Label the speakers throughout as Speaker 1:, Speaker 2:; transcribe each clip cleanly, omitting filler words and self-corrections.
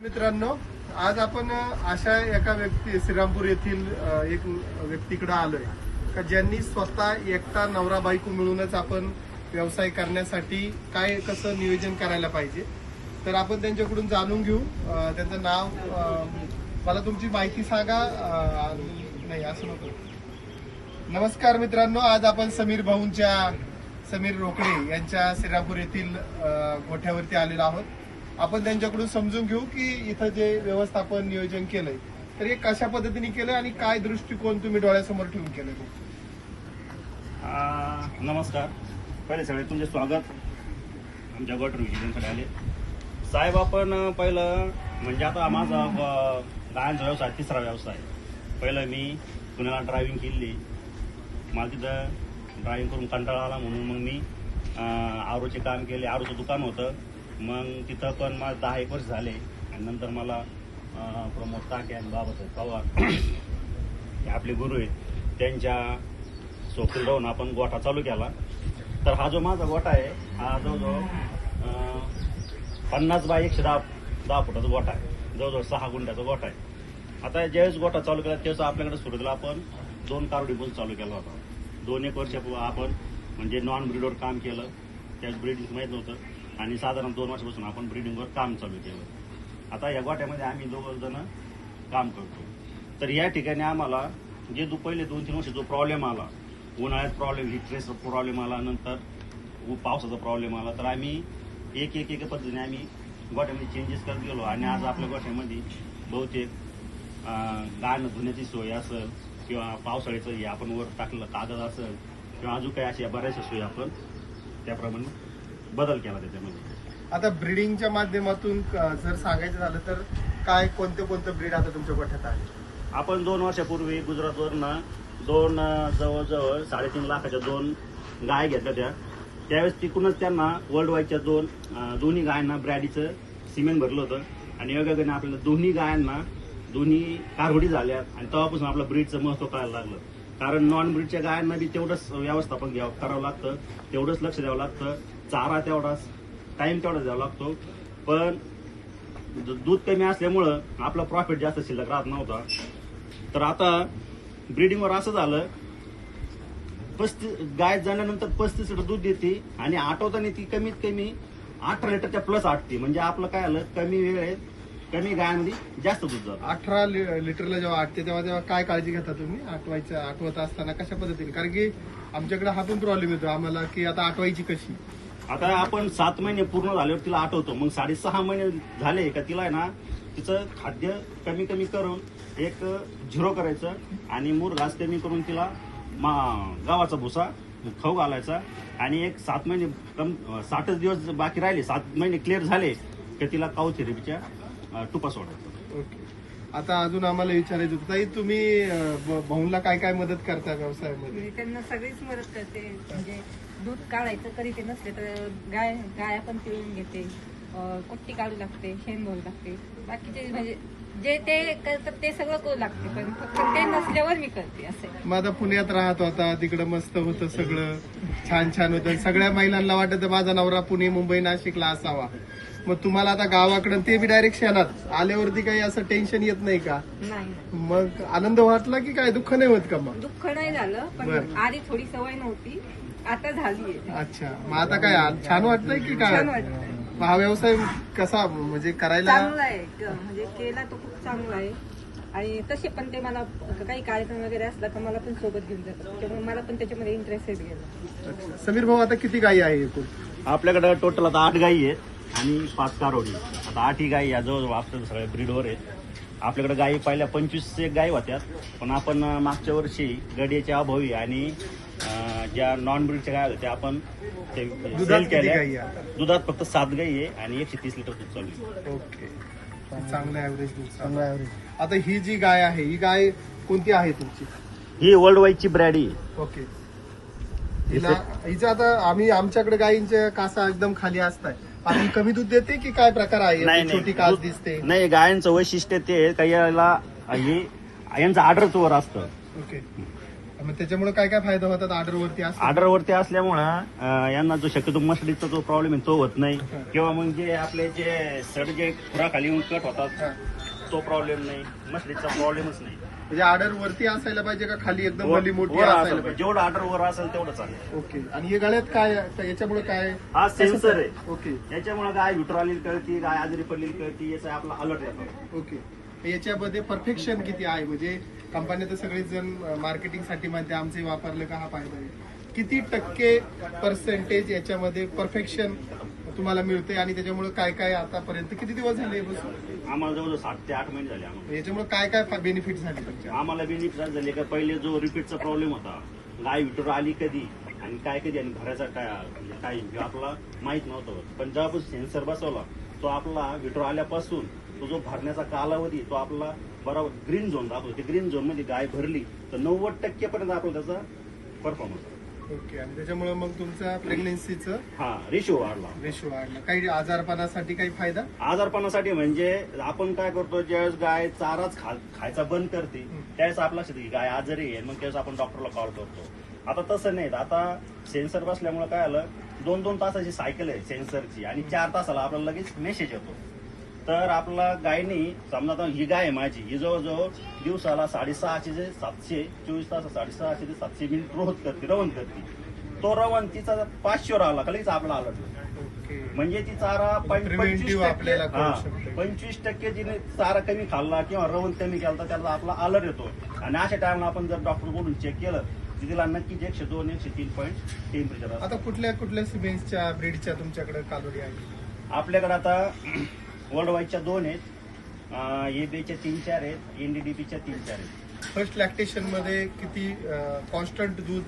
Speaker 1: मित्रांनो, आज आपण अशा एका श्रीरामपूर येथील एक व्यक्तीकडे आलोय का ज्यांनी स्वतः एकटा नवरा बायको मिळूनच आपण व्यवसाय करण्यासाठी काय कसं नियोजन करायला पाहिजे. तर आपण त्यांच्याकडून जाणून घेऊ. त्यांचं नाव, मला तुमची माहिती सांगा. नाही असं नको. नमस्कार मित्रांनो, आज आपण समीर रोकडे यांच्या श्रीरामपूर येथील गोठ्यावरती आलेलो आहोत. आपण त्यांच्याकडून समजून घेऊ की इथं जे व्यवस्थापन नियोजन केलंय तर हे कशा पद्धतीने केलंय आणि काय दृष्टिकोन तुम्ही डोळ्यासमोर ठेवून केलंय.
Speaker 2: नमस्कार. पहिले सगळे तुमचे स्वागत आमच्या गट विजिटसाठी आले साहेब. आपण पहिलं म्हणजे आता माझा गायांचा व्यवसाय तिसरा व्यवसाय. पहिलं मी पुण्याला ड्रायव्हिंग केली. मला तिथं ड्रायव्हिंग करून कंटाळा आला म्हणून मग मी आरोचे काम केले. आरोचं दुकान होतं. मग तिथं पण मला 10-1 वर्ष झाले आणि नंतर मला प्रमोद टाके आणि बाबासाहेब पवार हे आपले गुरु आहेत त्यांच्या सोबतीला राहून आपण गोठा चालू केला. तर हा जो माझा गोठा आहे हा जवळजवळ 50 बाय 110 फुटाचा गोठा आहे. जवळजवळ 6 गुंठ्याचा गोठा आहे. आता ज्यावेळेस गोठा चालू केला त्यावेळेस आपल्याकडे सुरुवातीला आपण 2 कारोडी बोल चालू केला होता. 2-1 वर्ष आपण म्हणजे नॉन ब्रीडवर काम केलं. त्यावेळेस ब्रीडिंग माहीत नव्हतं आणि साधारण 2 वर्षापासून आपण ब्रीडिंगवर काम चालू केलं. आता या गोठ्यामध्ये आम्ही 2 जण काम करतो. तर या ठिकाणी आम्हाला जे पहिले 2-3 वर्ष जो प्रॉब्लेम आला, उन्हाळ्यात प्रॉब्लेम, हिट्रेस प्रॉब्लेम आला, नंतर पावसाचा प्रॉब्लेम आला, तर आम्ही एक पद्धतीने आम्ही गोठ्यामध्ये चेंजेस करत गेलो आणि आज आपल्या गोठ्यामध्ये बहुतेक गाणं धुण्याची सोय असेल किंवा पावसाळ्याचं हे आपण वर टाकलं कागद असेल किंवा अजून काही अशा बऱ्याचशा सोयी आपण त्याप्रमाणे बदल केला त्याच्यामध्ये.
Speaker 1: आता ब्रीडिंगच्या माध्यमातून जर सांगायचं झालं तर काय कोणते ब्रीड आता तुमच्या गोठ्यात आहे.
Speaker 2: आपण 2 वर्षापूर्वी गुजरातवरनं 2 जवळजवळ 3.5 लाखाच्या 2 गाय घेतल्या. त्यावेळेस तिकडूनच त्यांना वर्ल्ड वाईडच्या दोन्ही गायांना ब्रॅडीचं सिमेंट भरलं होतं आणि योगायोगाने आपल्याला दोन्ही गायांना दोन्ही कारवडी झाल्या आणि तेव्हापासून आपलं ब्रीडचं महत्त्व कळायला लागलं. कारण नॉन ब्रीडच्या गायांना बी तेवढंच व्यवस्थापन करावं लागतं, तेवढंच लक्ष द्यावं लागतं, चारा तेवढाच, टाइम तेवढा द्यावा लागतो. पण दूध कमी असल्यामुळं आपला प्रॉफिट जास्त शिल्लक राहत नव्हता. तर आता ब्रीडिंगवर असं झालं, 35 गाय झाल्यानंतर 35 लिटर दूध देते आणि आठवताना ती कमीत कमी 18 लिटरच्या प्लस आटते. म्हणजे आपलं काय आलं, कमी वेळेत कमी गायांमध्ये जास्त दूध जातं.
Speaker 1: 18 लिटरला जेव्हा आटते तेव्हा काय काळजी घेता तुम्ही आठवत असताना कशा पद्धतीने? कारण की आमच्याकडे हा पण प्रॉब्लेम येतो आम्हाला की आता आठवायची कशी.
Speaker 2: आता आपण 7 महिने पूर्ण झाल्यावर तिला आठवतो. मग 6.5 महिने झाले का तिला आहे ना तिचं खाद्य कमी करून एक 0 करायचं आणि मूर घास कमी करून तिला गावाचा भुसा खाऊ घालायचा आणि एक 7 महिने 60 दिवस बाकी राहिले, 7 महिने क्लिअर झाले की तिला काऊ थेरपीच्या तुपा सोडायचं.
Speaker 1: ओके. आता अजून आम्हाला विचारायचं होतं ताई, तुम्ही भाऊंना काय मदत करता व्यवसायामध्ये?
Speaker 3: त्यांना सगळीच मदत करते. म्हणजे दूध काढायचं कधी ते नसले तर गाय पण पिळून घेते, कुट्टी काढू लागते, शेण धुवू लागते, बाकीचे म्हणजे जे ते करतात ते सगळं करू लागते. पण फक्त ते नसल्यावर मी करते असं.
Speaker 1: मग आता पुण्यात राहत होता, तिकडं मस्त होतं, सगळं छान होतं. सगळ्या महिलांना वाटत माझा नवरा पुणे, मुंबई, नाशिकला असावा. मग तुम्हाला आता गावाकडे ते बी डायरेक्ट शहरात आल्यावरती काही असं टेन्शन येत नाही का?
Speaker 3: नाही.
Speaker 1: मग आनंद वाटला की काय? दुःख नाही होत का? मग
Speaker 3: दुःख नाही झालं, पण आधी थोडी सवय नव्हती, आता झाली.
Speaker 1: अच्छा. मग आता काय छान वाटतंय की काय?
Speaker 3: छान वाटतंय.
Speaker 1: हा व्यवसाय कसा म्हणजे करायला?
Speaker 3: चांगला आहे, म्हणजे केला तो खूप चांगला आहे. आणि तसे पण ते मला काही कार्यक्रम वगैरे असला तर मला पण सोबत घेऊन जातात, त्यामुळे मला पण त्याच्यामध्ये इंटरेस्ट येत गेला.
Speaker 1: समीर भाऊ, आता किती गायी आहे एकूण?
Speaker 2: आपल्याकडे टोटल आता 8 गायी आहेत आणि 5 कारोडी. आता 8 गायी या जवळजवळ आपल्या सगळ्या ब्रीडवर आहेत. आपल्याकडे गायी पहिल्या 25 गायी होत्या, पण आपण मागच्या वर्षी गडियाच्या अभावी आणि ज्या नॉन ब्रीडच्या गाय होत्या आपण सेल केल्या. दुधात फक्त 7 गायी आहे आणि 130 लिटर दूध चालू आहे.
Speaker 1: ओके. चांगलं ऍव्हरेज दूध, चांगलं ऍव्हरेज. आता ही जी गाय आहे, ही गाय कोणती आहे तुमची?
Speaker 2: ही वर्ल्ड वाईडची ब्रॅडी.
Speaker 1: ओके. हिचं आता आमच्याकडे गायींचे कासा एकदम खाली असतात. आणि कमी दूध देते की काय प्रकार आहे? छोटी कास दिसते.
Speaker 2: नाही, गायांचं वैशिष्ट्य ते काही यांचं आर्डरच वर असतं.
Speaker 1: ओके. मग त्याच्यामुळे काय काय फायदा होतात ऑर्डरवरती असतात?
Speaker 2: ऑर्डरवरती असल्यामुळं यांना जो शक्यतो मसडीचा जो प्रॉब्लेम आहे तो होत नाही, किंवा मग जे आपले जे सड जे खुराखाली येऊन कट होतात तो प्रॉब्लेम नाही, मसडीचा प्रॉब्लेमच नाही.
Speaker 1: म्हणजे ऑर्डर वरती असायला पाहिजे का खाली एकदम भली मोठी
Speaker 2: वर
Speaker 1: असायला
Speaker 2: असेल,
Speaker 1: पाहिजे?
Speaker 2: जेवढं ऑर्डर वर असेल तेवढं चालेल.
Speaker 1: ओके. आणि हे गळ्यात काय याच्यामुळे काय?
Speaker 2: हा सेन्सर आहे.
Speaker 1: ओके
Speaker 2: याच्यामुळे गाय विटर आलेली कळती, गाय आजारी पडलेली कळती, याचा आपला अलर्ट येतो.
Speaker 1: ओके. याच्यामध्ये परफेक्शन किती आहे? म्हणजे कंपन्या तर सगळेच जण मार्केटिंग साठी म्हणते आमचे वापरलं का हा फायदा आहे. किती टक्के पर्सेंटेज याच्यामध्ये परफेक्शन तुम्हाला मिळते आणि त्याच्यामुळे काय काय आतापर्यंत किती दिवस झाले बसून?
Speaker 2: आम्हाला जवळजवळ 7 ते 8 महिने झाले आम्हाला.
Speaker 1: याच्यामुळे काय काय बेनिफिट झाले तुमच्या?
Speaker 2: आम्हाला बेनिफिट झाले का, पहिले जो रिपीटचा प्रॉब्लेम होता, गाय विटर आली कधी आणि काय कधी आणि भरायचा टाइम किंवा आपला माहित नव्हतं. पण जेव्हा सेन्सर बसवला तो आपला विटर आल्यापासून तो जो भरण्याचा कालावधी तो आपला बरोबर ग्रीन झोन दाखवतो. ते ग्रीन झोन मध्ये गाय भरली तर 90% पर्यंत आपला त्याचा परफॉर्मन्स.
Speaker 1: ओके. आणि त्याच्यामुळे मग तुमचा प्रेग्नन्सीचं
Speaker 2: रेशो वाढला.
Speaker 1: रेशो वाढला. काही आजारपणासाठी काही फायदा?
Speaker 2: आजारपणासाठी म्हणजे आपण काय करतो, ज्यावेळेस गाय चाराच खायचा बंद करते त्यावेळेस आपल्या लक्षात येईल गाय आजारी आहे, मग त्यावेळेस आपण डॉक्टरला कॉल करतो. आता तसं नाही. आता सेन्सर बसल्यामुळे काय आलं, 2-2 तासाची सायकल आहे सेन्सरची आणि 4 तासाला आपल्याला लगेच मेसेज येतो. तर आपला गायनी समजा आता ही गाय आहे माझी, ही जवळजवळ दिवसाला 650 ते 700, 24 तास 650 ते 700 मिनिट रोहत करते, रवण करते. तो रवण तिचा 500 आला का लगेच आपला आलं.
Speaker 1: ओके.
Speaker 2: म्हणजे ती चारा
Speaker 1: Preventive आपल्याला कळू शकते.
Speaker 2: 25% जिने चारा कमी खाल्ला किंवा रवण कमी केला तर त्याला आपला अलर्ट येतो. आणि अशा टाइमला आपण जर डॉक्टर बोलून चेक केलं तर तिला नक्कीच 102-103 पॉईंट टेम्परेचर असतं.
Speaker 1: आता कुठल्या कुठल्या सिमेंटच्या ब्रीडच्या तुमच्याकडे कालोडी आहे?
Speaker 2: आपल्याकडे आता वर्ल्ड वाईडच्या 2 आहेत, एबीच्या 3-4 आहेत, एनडीडीपीच्या 3-4 आहेत.
Speaker 1: फर्स्ट लॅक्टेशन मध्ये किती कॉन्स्टंट दूध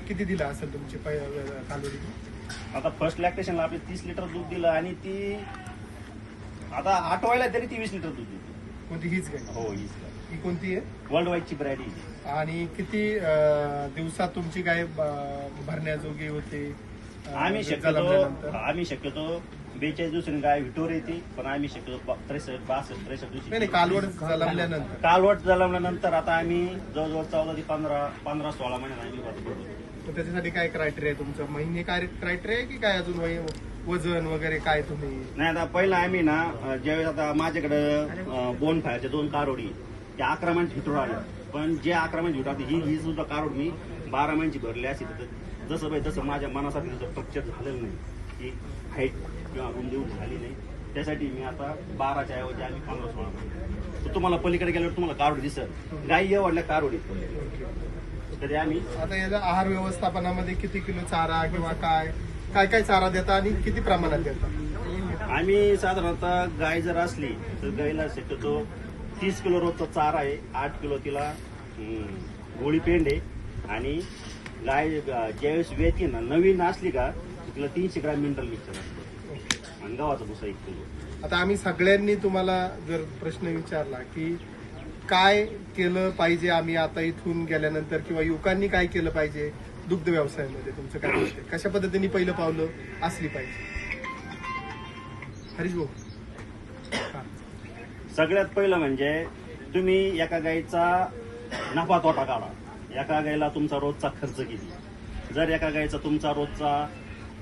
Speaker 1: किती दिलं असेल तुमची कालोडी?
Speaker 2: आता फर्स्ट लॅक्टेशनला आपले 30 लिटर दूध दिलं आणि ती आता आठवायला तरी ती 20 लिटर दूध देते.
Speaker 1: कोणती? हीच गाय?
Speaker 2: हो, हीच
Speaker 1: ही कोणती आहे?
Speaker 2: वर्ल्ड वाईडची ब्रॅड ही.
Speaker 1: आणि किती दिवसात तुमची गाय भरण्याजोगी होते?
Speaker 2: आम्ही
Speaker 1: जन्मल्यानंतर?
Speaker 2: शक्यतो 42 दिवसांनी गाय विटोर येते, पण आम्ही शक्यतो 63 दिवशी.
Speaker 1: नाही, कालवड जन्मल्यानंतर.
Speaker 2: कालवट जन्मल्यानंतर आता आम्ही जवळजवळ 14 ते 15-16 महिन्यांना आम्ही बदलतो.
Speaker 1: तर त्याच्यासाठी काय क्रायटेरिया आहे तुमचा? महिने काय क्रायटेरिया आहे की काय अजून वजन वगैरे काय तुम्ही?
Speaker 2: नाही, आता पहिला आम्ही ना ज्यावेळेस आता माझ्याकडे बोन फायरच्या 2 कारोडी त्या 11 महिन्यात विटोर आल्या, पण जे 11 महिन्यात विटोर ही सुद्धा कारोड मी 12 महिन्याची भरली अशी. जसं पाहिजे तसं माझ्या मनासाठी तिचं स्ट्रक्चर झालेलं नाही, की हाईट किंवा रुंदी झाली नाही. त्यासाठी मी आता 12च्या ऐवजी आम्ही 15-16 महिने. तर तुम्हाला पलीकडे गेल्यावर तुम्हाला कारोडी दिसत, गाई एवढल्या कारोडी तरी आम्ही.
Speaker 1: आता याचा आहार व्यवस्थापनामध्ये किती किलो चारा किंवा काय काय काय चारा देता आणि किती प्रमाणात देता?
Speaker 2: आम्ही साधारणतः गाय जर असली तर गाईला शक्यतो 30 किलो रोजचा चारा आहे, 8 किलो तिला गोळी पेंड आहे. आणि गाय ज्यावेळेस वेती ना नवीन असली का तिला 300 ग्रॅम मिनरल मिक्सर असतो आणि गव्हाचा भुसा 1 किलो.
Speaker 1: आता आम्ही सगळ्यांनी तुम्हाला जर प्रश्न विचारला की काय केलं पाहिजे आम्ही आता इथून गेल्यानंतर, किंवा युवकांनी काय केलं पाहिजे दुग्ध व्यवसायामध्ये, तुमचं काय मत आहे? कशा पद्धतीने पहिलं पावलं असली पाहिजे? हरीश भाऊ.
Speaker 2: सगळ्यात पहिलं म्हणजे तुम्ही एका गाईचा नफा तोटा काढा. एका गाईला तुमचा रोजचा खर्च किती, जर एका गाईचा तुमचा रोजचा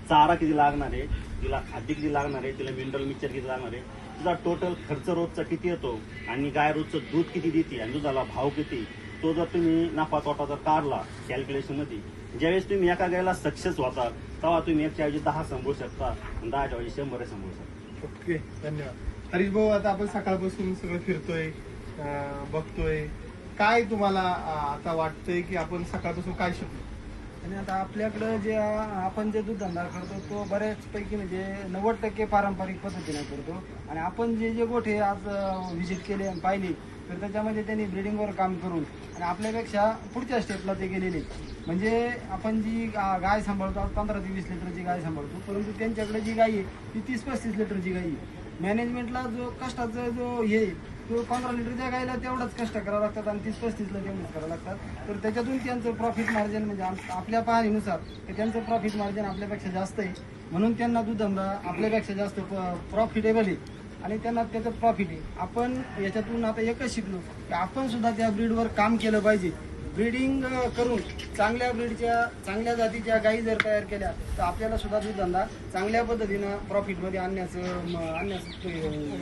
Speaker 2: चारा किती लागणार आहे, तिला खाद्य किती लागणार आहे, तिला मिनरल मिक्सचर किती लागणार आहे, तुझा टोटल खर्च रोजचा किती येतो आणि गाय रोजचं दूध किती देते आणि दुधाला भाव किती, तो जर तुम्ही नफा तोटा जर काढला कॅल्क्युलेशन मध्ये, ज्यावेळेस तुम्ही एका गायला सक्सेस होता तेव्हा तुम्ही 1च्या 10 सांभाळू शकता आणि 10च्या 100 सांभाळू शकता.
Speaker 1: ओके, धन्यवाद. हरीश भाऊ, आता आपण सकाळपासून सगळं फिरतोय, बघतोय, काय तुम्हाला आता वाटतंय की आपण सकाळपासून काय शिकलो?
Speaker 4: आणि आता आपल्याकडं जे आपण जे दूध धंदा करतो तो बऱ्याचपैकी म्हणजे 90% पारंपरिक पद्धतीने करतो. आणि आपण जे जे गोठे आज व्हिजिट केले आणि पाहिले तर त्याच्यामध्ये त्यांनी ब्रिडिंगवर काम करून आणि आपल्यापेक्षा पुढच्या स्टेपला ते गेलेले. म्हणजे आपण जी गाय सांभाळतो आज 15 ते 20 लिटरची गाय सांभाळतो, परंतु त्यांच्याकडे जी गाय आहे ती 30-35 लिटरची गाय आहे. मॅनेजमेंटला जो कष्टाचा जो हे तो 15 लिटरच्या गायला तेवढाच कष्ट करावं लागतात आणि 30-35ला तेवढंच करावं लागतात. तर त्याच्यातून त्यांचं प्रॉफिट मार्जिन म्हणजे आपल्या पाहणीनुसार त्यांचं प्रॉफिट मार्जिन आपल्यापेक्षा जास्त आहे, म्हणून त्यांना दूध धंदा आपल्यापेक्षा जास्त प्रॉफिटेबल आहे आणि त्यांना त्याचं प्रॉफिट आहे. आपण याच्यातून आता एकच शिकलो की आपण सुद्धा त्या ब्रीडवर काम केलं पाहिजे. ब्रीडिंग करून चांगल्या ब्रीडच्या चांगल्या जातीच्या गायी जर तयार केल्या तर आपल्याला सुद्धा दूध धंदा चांगल्या पद्धतीनं प्रॉफिटमध्ये आणण्याचं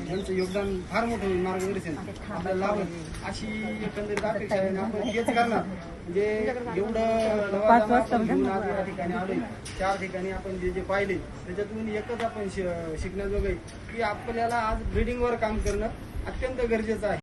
Speaker 4: यांचं योगदान फार मोठं होईल, मार्गदर्शन आपल्याला लावेल अशी एकंदरीत अपेक्षा आहे आणि आपण तेच करणार. म्हणजे एवढं लवाजमा आपण घेऊन आज या ठिकाणी आलोय, 4 ठिकाणी आपण जे पाहिले त्याच्यातून एकच आपण शिकण्याजोगं आहे की आपल्याला आज ब्रीडिंगवर काम करणं अत्यंत गरजेचं आहे.